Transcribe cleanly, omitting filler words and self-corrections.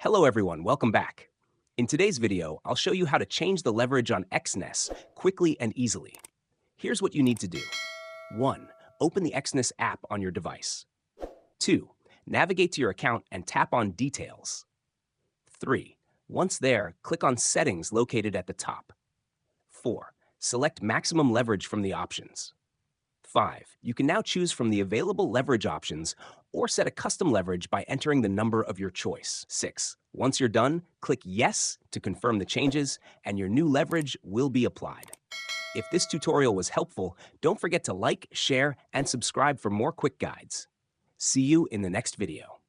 Hello everyone, welcome back. In today's video, I'll show you how to change the leverage on Exness quickly and easily. Here's what you need to do. 1. Open the Exness app on your device. 2. Navigate to your account and tap on Details. 3. Once there, click on Settings located at the top. 4. Select Maximum Leverage from the options. 5. You can now choose from the available leverage options or set a custom leverage by entering the number of your choice. 6. Once you're done, click Yes to confirm the changes, and your new leverage will be applied. If this tutorial was helpful, don't forget to like, share, and subscribe for more quick guides. See you in the next video.